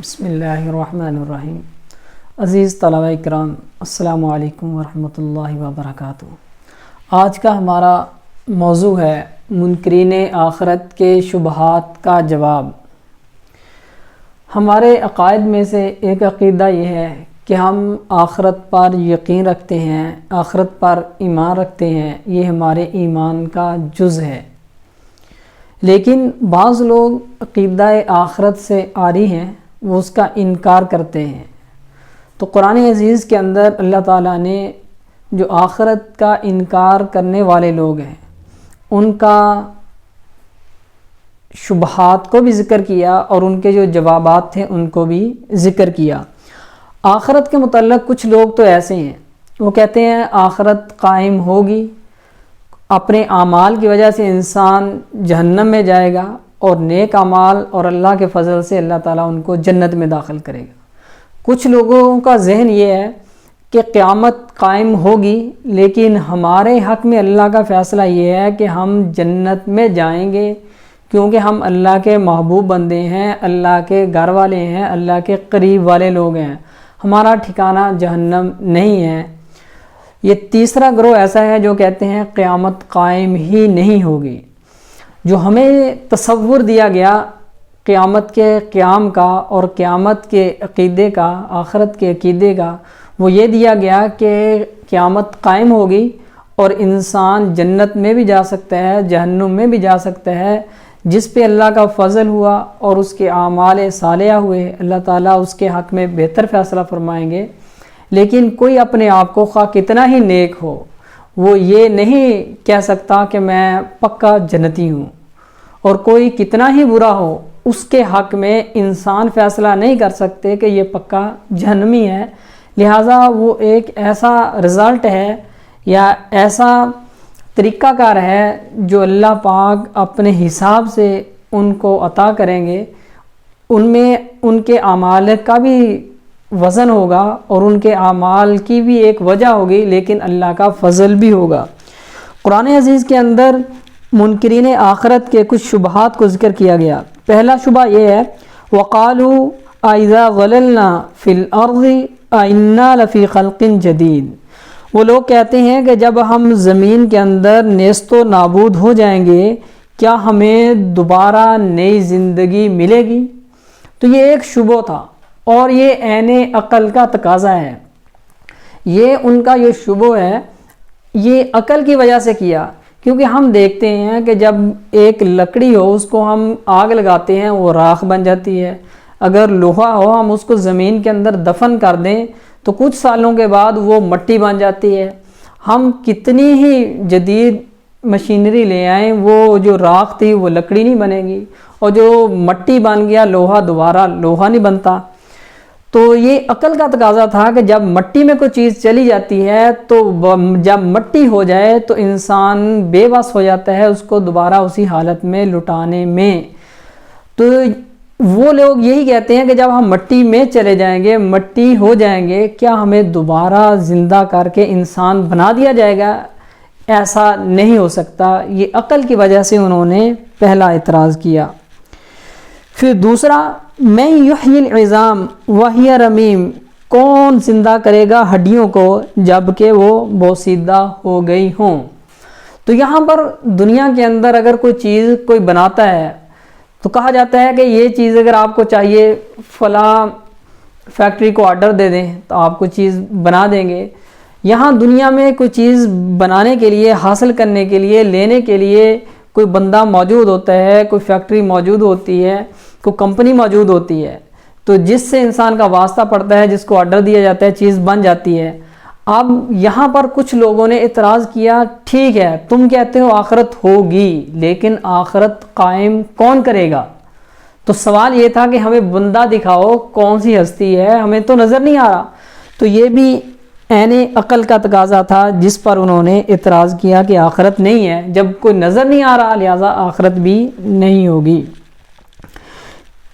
بسم اللہ الرحمن الرحیم۔ عزیز طلبہ اکرام، السلام علیکم ورحمۃ اللہ وبرکاتہ۔ آج کا ہمارا موضوع ہے منکرین آخرت کے شبہات کا جواب۔ ہمارے عقائد میں سے ایک عقیدہ یہ ہے کہ ہم آخرت پر یقین رکھتے ہیں، آخرت پر ایمان رکھتے ہیں، یہ ہمارے ایمان کا جز ہے۔ لیکن بعض لوگ عقیدہ آخرت سے عاری ہیں، وہ اس کا انکار کرتے ہیں۔ تو قرآن عزیز کے اندر اللہ تعالیٰ نے جو آخرت کا انکار کرنے والے لوگ ہیں ان کا شبہات کو بھی ذکر کیا اور ان کے جو جوابات تھے ان کو بھی ذکر کیا۔ آخرت کے متعلق کچھ لوگ تو ایسے ہیں، وہ کہتے ہیں آخرت قائم ہوگی، اپنے اعمال کی وجہ سے انسان جہنم میں جائے گا اور نیک اعمال اور اللہ کے فضل سے اللہ تعالیٰ ان کو جنت میں داخل کرے گا۔ کچھ لوگوں کا ذہن یہ ہے کہ قیامت قائم ہوگی، لیکن ہمارے حق میں اللہ کا فیصلہ یہ ہے کہ ہم جنت میں جائیں گے، کیونکہ ہم اللہ کے محبوب بندے ہیں، اللہ کے گھر والے ہیں، اللہ کے قریب والے لوگ ہیں، ہمارا ٹھکانہ جہنم نہیں ہے۔ یہ تیسرا گروہ ایسا ہے جو کہتے ہیں قیامت قائم ہی نہیں ہوگی۔ جو ہمیں تصور دیا گیا قیامت کے قیام کا اور قیامت کے عقیدے کا، آخرت کے عقیدے کا، وہ یہ دیا گیا کہ قیامت قائم ہوگی اور انسان جنت میں بھی جا سکتا ہے، جہنم میں بھی جا سکتا ہے۔ جس پہ اللہ کا فضل ہوا اور اس کے اعمال صالحہ ہوئے، اللہ تعالیٰ اس کے حق میں بہتر فیصلہ فرمائیں گے۔ لیکن کوئی اپنے آپ کو خواہ کتنا ہی نیک ہو، وہ یہ نہیں کہہ سکتا کہ میں پکا جنتی ہوں، اور کوئی کتنا ہی برا ہو اس کے حق میں انسان فیصلہ نہیں کر سکتے کہ یہ پکا جہنمی ہے۔ لہٰذا وہ ایک ایسا رزلٹ ہے یا ایسا طریقہ کار ہے جو اللہ پاک اپنے حساب سے ان کو عطا کریں گے۔ ان میں ان کے اعمال کا بھی وزن ہوگا اور ان کے اعمال کی بھی ایک وجہ ہوگی، لیکن اللہ کا فضل بھی ہوگا۔ قرآن عزیز کے اندر منکرین آخرت کے کچھ شبہات کو ذکر کیا گیا۔ پہلا شبہ یہ ہے وَقَالُوا أَإِذَا ضَلَلْنَا فِي الْأَرْضِ أَإِنَّا لَفِي خَلْقٍ جَدِيدٍ۔ وہ لوگ کہتے ہیں کہ جب ہم زمین کے اندر نیست و نابود ہو جائیں گے، کیا ہمیں دوبارہ نئی زندگی ملے گی؟ تو یہ ایک شبہ تھا اور یہ عین عقل کا تقاضا ہے۔ یہ ان کا یہ شبہ ہے، یہ عقل کی وجہ سے کیا، کیونکہ ہم دیکھتے ہیں کہ جب ایک لکڑی ہو اس کو ہم آگ لگاتے ہیں وہ راکھ بن جاتی ہے۔ اگر لوہا ہو ہم اس کو زمین کے اندر دفن کر دیں تو کچھ سالوں کے بعد وہ مٹی بن جاتی ہے۔ ہم کتنی ہی جدید مشینری لے آئیں، وہ جو راکھ تھی وہ لکڑی نہیں بنے گی، اور جو مٹی بن گیا لوہا دوبارہ لوہا نہیں بنتا۔ تو یہ عقل کا تقاضا تھا کہ جب مٹی میں کوئی چیز چلی جاتی ہے تو جب مٹی ہو جائے تو انسان بے بس ہو جاتا ہے اس کو دوبارہ اسی حالت میں لٹانے میں۔ تو وہ لوگ یہی کہتے ہیں کہ جب ہم مٹی میں چلے جائیں گے، مٹی ہو جائیں گے، کیا ہمیں دوبارہ زندہ کر کے انسان بنا دیا جائے گا؟ ایسا نہیں ہو سکتا۔ یہ عقل کی وجہ سے انہوں نے پہلا اعتراض کیا۔ پھر دوسرا میں یحیی العظام وہی رمیم، کون زندہ کرے گا ہڈیوں کو جب کہ وہ بوسیدہ ہو گئی ہوں؟ تو یہاں پر دنیا کے اندر اگر کوئی چیز کوئی بناتا ہے تو کہا جاتا ہے کہ یہ چیز اگر آپ کو چاہیے فلاں فیکٹری کو آرڈر دے دیں تو آپ کو چیز بنا دیں گے۔ یہاں دنیا میں کوئی چیز بنانے کے لیے، حاصل کرنے کے لیے، لینے کے لیے کوئی بندہ موجود ہوتا ہے، کوئی فیکٹری موجود ہوتی ہے، کوئی کمپنی موجود ہوتی ہے، تو جس سے انسان کا واسطہ پڑتا ہے، جس کو آرڈر دیا جاتا ہے، چیز بن جاتی ہے۔ اب یہاں پر کچھ لوگوں نے اعتراض کیا، ٹھیک ہے تم کہتے ہو آخرت ہوگی، لیکن آخرت قائم کون کرے گا؟ تو سوال یہ تھا کہ ہمیں بندہ دکھاؤ، کون سی ہستی ہے، ہمیں تو نظر نہیں آ رہا۔ تو یہ بھی عین عقل کا تقاضا تھا جس پر انہوں نے اعتراض کیا کہ آخرت نہیں ہے، جب کوئی نظر نہیں آ رہا لہٰذا آخرت بھی نہیں ہوگی۔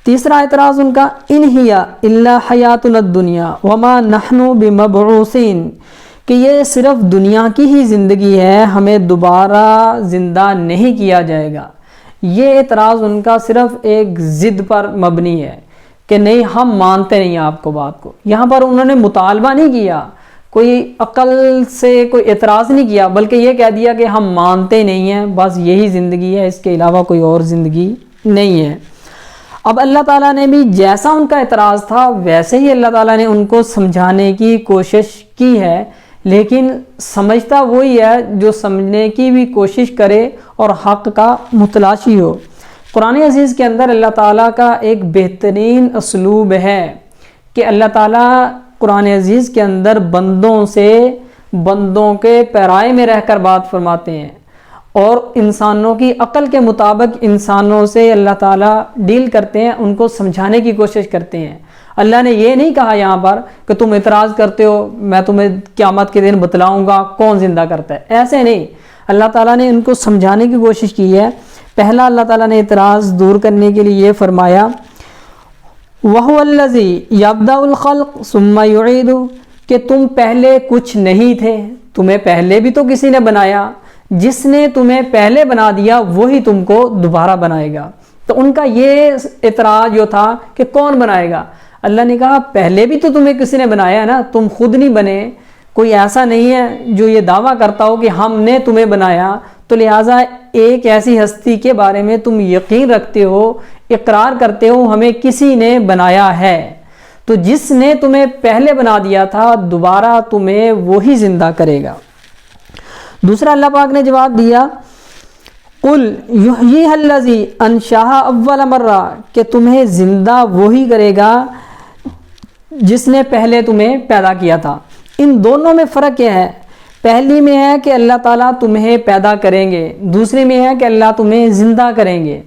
تیسرا اعتراض ان کا ان ہی الا حیاتنا الدنیا وما نحن بمبعوثین، کہ یہ صرف دنیا کی ہی زندگی ہے، ہمیں دوبارہ زندہ نہیں کیا جائے گا۔ یہ اعتراض ان کا صرف ایک ضد پر مبنی ہے کہ نہیں ہم مانتے نہیں آپ کو بات کو. یہاں پر انہوں نے مطالبہ نہیں کیا, کوئی عقل سے کوئی اعتراض نہیں کیا, بلکہ یہ کہہ دیا کہ ہم مانتے نہیں ہیں, بس یہی زندگی ہے, اس کے علاوہ کوئی اور زندگی نہیں ہے. اب اللہ تعالیٰ نے بھی جیسا ان کا اعتراض تھا ویسے ہی اللہ تعالیٰ نے ان کو سمجھانے کی کوشش کی ہے, لیکن سمجھتا وہی ہے جو سمجھنے کی بھی کوشش کرے اور حق کا متلاشی ہو. قرآن عزیز کے اندر اللہ تعالیٰ کا ایک بہترین اسلوب ہے کہ اللہ تعالیٰ قرآن عزیز کے اندر بندوں کے پیرائے میں رہ کر بات فرماتے ہیں, اور انسانوں کی عقل کے مطابق انسانوں سے اللہ تعالیٰ ڈیل کرتے ہیں, ان کو سمجھانے کی کوشش کرتے ہیں. اللہ نے یہ نہیں کہا یہاں پر کہ تم اعتراض کرتے ہو, میں تمہیں قیامت کے دن بتلاؤں گا کون زندہ کرتا ہے, ایسے نہیں. اللہ تعالیٰ نے ان کو سمجھانے کی کوشش کی ہے. پہلا اللہ تعالیٰ نے اعتراض دور کرنے کے لیے یہ فرمایا وَهُوَ الَّذِي يَبْدَأُ الْخَلْقَ ثُمَّ يُعِيدُ, کہ تم پہلے کچھ نہیں تھے, تمہیں پہلے بھی تو کسی نے بنایا, جس نے تمہیں پہلے بنا دیا وہی تم کو دوبارہ بنائے گا. تو ان کا یہ اعتراض جو تھا کہ کون بنائے گا, اللہ نے کہا پہلے بھی تو تمہیں کسی نے بنایا ہے نا, تم خود نہیں بنے. کوئی ایسا نہیں ہے جو یہ دعویٰ کرتا ہو کہ ہم نے تمہیں بنایا, تو لہٰذا ایک ایسی ہستی کے بارے میں تم یقین رکھتے ہو, اقرار کرتے ہو ہمیں کسی نے بنایا ہے, تو جس نے تمہیں پہلے بنا دیا تھا دوبارہ تمہیں وہی زندہ کرے گا. دوسرا اللہ پاک نے جواب دیا قُلْ يُحْيِيهَا الَّذِي أَنشَأَهَا أَوَّلَ مَرَّةٍ, کہ تمہیں زندہ وہی کرے گا جس نے پہلے تمہیں پیدا کیا تھا. ان دونوں میں فرق کیا ہے؟ پہلی میں ہے کہ اللہ تعالیٰ تمہیں پیدا کریں گے, دوسری میں ہے کہ اللہ تمہیں زندہ کریں گے.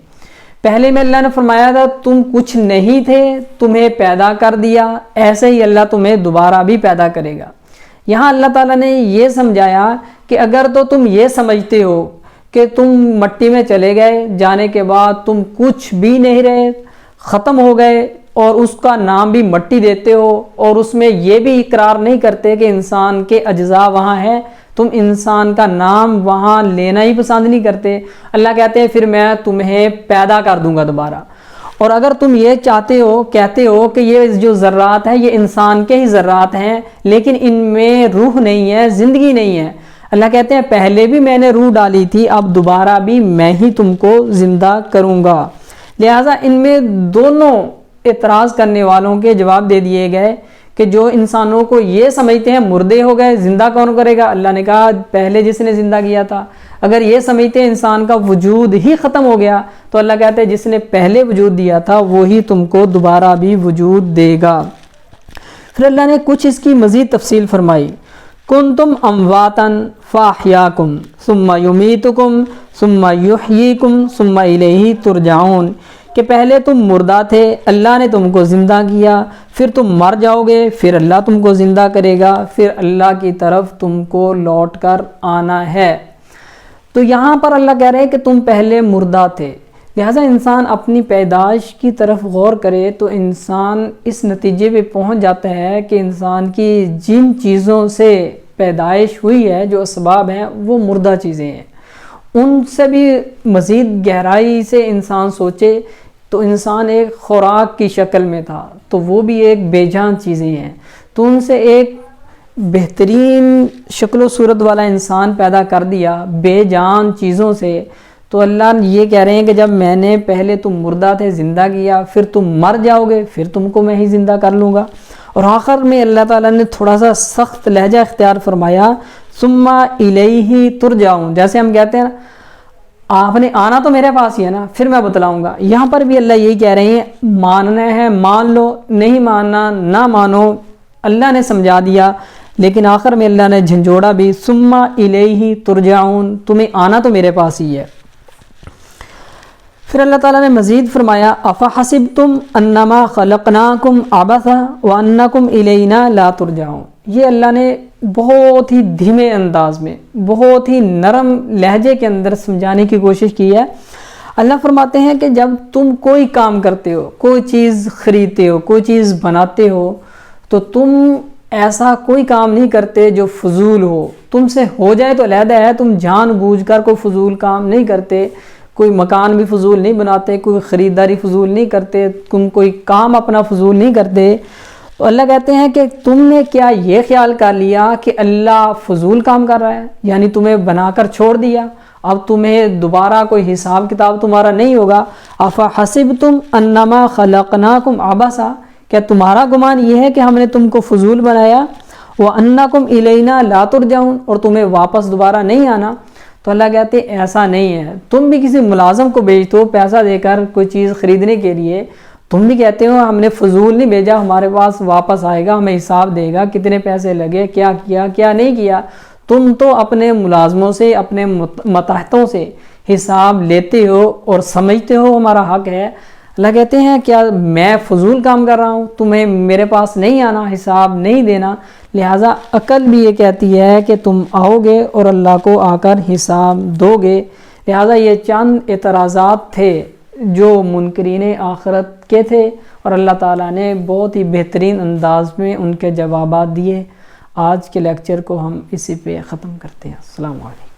پہلے میں اللہ نے فرمایا تھا تم کچھ نہیں تھے, تمہیں پیدا کر دیا, ایسے ہی اللہ تمہیں دوبارہ بھی پیدا کرے گا. یہاں اللہ تعالیٰ نے یہ سمجھایا کہ اگر تو تم یہ سمجھتے ہو کہ تم مٹی میں چلے گئے, جانے کے بعد تم کچھ بھی نہیں رہے, ختم ہو گئے, اور اس کا نام بھی مٹی دیتے ہو, اور اس میں یہ بھی اقرار نہیں کرتے کہ انسان کے اجزاء وہاں ہیں, تم انسان کا نام وہاں لینا ہی پسند نہیں کرتے, اللہ کہتے ہیں پھر میں تمہیں پیدا کر دوں گا دوبارہ. اور اگر تم یہ چاہتے ہو, کہتے ہو کہ یہ جو ذرات ہیں یہ انسان کے ہی ذرات ہیں لیکن ان میں روح نہیں ہے, زندگی نہیں ہے, اللہ کہتے ہیں پہلے بھی میں نے روح ڈالی تھی, اب دوبارہ بھی میں ہی تم کو زندہ کروں گا. لہٰذا ان میں دونوں اعتراض کرنے والوں کے جواب دے دیے گئے کہ جو انسانوں کو یہ سمجھتے ہیں مردے ہو گئے زندہ کون کرے گا, اللہ نے کہا پہلے جس نے زندہ کیا تھا. اگر یہ سمجھتے ہیں انسان کا وجود ہی ختم ہو گیا, تو اللہ کہتے ہیں جس نے پہلے وجود دیا تھا وہی تم کو دوبارہ بھی وجود دے گا. پھر اللہ نے کچھ اس کی مزید تفصیل فرمائی کنتم امواتا فاحیاکم ثم یمیتکم ثم یحییکم ثم الیہ ترجعون, کہ پہلے تم مردہ تھے, اللہ نے تم کو زندہ کیا, پھر تم مر جاؤ گے, پھر اللہ تم کو زندہ کرے گا, پھر اللہ کی طرف تم کو لوٹ کر آنا ہے. تو یہاں پر اللہ کہہ رہے ہیں کہ تم پہلے مردہ تھے. لہٰذا انسان اپنی پیدائش کی طرف غور کرے تو انسان اس نتیجے پہ پہنچ جاتا ہے کہ انسان کی جن چیزوں سے پیدائش ہوئی ہے, جو اسباب ہیں, وہ مردہ چیزیں ہیں. ان سے بھی مزید گہرائی سے انسان سوچے تو انسان ایک خوراک کی شکل میں تھا, تو وہ بھی ایک بے جان چیزیں ہیں, تو ان سے ایک بہترین شکل و صورت والا انسان پیدا کر دیا بے جان چیزوں سے. تو اللہ یہ کہہ رہے ہیں کہ جب میں نے پہلے تم مردہ تھے زندہ کیا, پھر تم مر جاؤ گے, پھر تم کو میں ہی زندہ کر لوں گا. اور آخر میں اللہ تعالیٰ نے تھوڑا سا سخت لہجہ اختیار فرمایا ثم الیہ ترجعون, جیسے ہم کہتے ہیں آپ نے آنا تو میرے پاس ہی ہے نا, پھر میں بتلاؤں گا. یہاں پر بھی اللہ یہی کہہ رہے ہیں ماننا ہے مان لو, نہیں ماننا نہ مانو, اللہ نے سمجھا دیا. لیکن آخر میں اللہ نے جھنجھوڑا بھی ثم الیہ ترجعون, تمہیں آنا تو میرے پاس ہی ہے. پھر اللہ تعالیٰ نے مزید فرمایا افحسبتم انما خلقناکم عبثا وانکم الینا لا ترجعون. یہ اللہ نے بہت ہی دھیمے انداز میں, بہت ہی نرم لہجے کے اندر سمجھانے کی کوشش کی ہے. اللہ فرماتے ہیں کہ جب تم کوئی کام کرتے ہو, کوئی چیز خریدتے ہو, کوئی چیز بناتے ہو, تو تم ایسا کوئی کام نہیں کرتے جو فضول ہو. تم سے ہو جائے تو علیحدہ ہے, تم جان بوجھ کر کوئی فضول کام نہیں کرتے. کوئی مکان بھی فضول نہیں بناتے، کوئی خریداری فضول نہیں کرتے، تم کوئی کام اپنا فضول نہیں کرتے۔ تو اللہ کہتے ہیں کہ تم نے کیا یہ خیال کر لیا کہ اللہ فضول کام کر رہا ہے، یعنی تمہیں بنا کر چھوڑ دیا، اب تمہیں دوبارہ کوئی حساب کتاب تمہارا نہیں ہوگا۔ افحسبتم انما خلقناکم عبثا، کیا تمہارا گمان یہ ہے کہ ہم نے تم کو فضول بنایا؟ وانکم الینا لا ترجعون، اور تمہیں واپس دوبارہ نہیں آنا۔ تو اللہ کہتے ہیں ایسا نہیں ہے، تم بھی کسی ملازم کو بھیج دو پیسہ دے کر کوئی چیز خریدنے کے لیے، تم بھی کہتے ہو ہم نے فضول نہیں بھیجا، ہمارے پاس واپس آئے گا، ہمیں حساب دے گا کتنے پیسے لگے، کیا کیا کیا نہیں کیا۔ تم تو اپنے ملازموں سے، اپنے متحدوں سے حساب لیتے ہو اور سمجھتے ہو ہمارا حق ہے۔ اللہ کہتے ہیں کیا میں فضول کام کر رہا ہوں، تمہیں میرے پاس نہیں آنا، حساب نہیں دینا؟ لہٰذا عقل بھی یہ کہتی ہے کہ تم آؤ گے اور اللہ کو آ کر حساب دو گے۔ لہٰذا یہ چند اعتراضات تھے جو منکرین آخرت کے تھے، اور اللہ تعالیٰ نے بہت ہی بہترین انداز میں ان کے جوابات دیے۔ آج کے لیکچر کو ہم اسی پہ ختم کرتے ہیں۔ السلام علیکم۔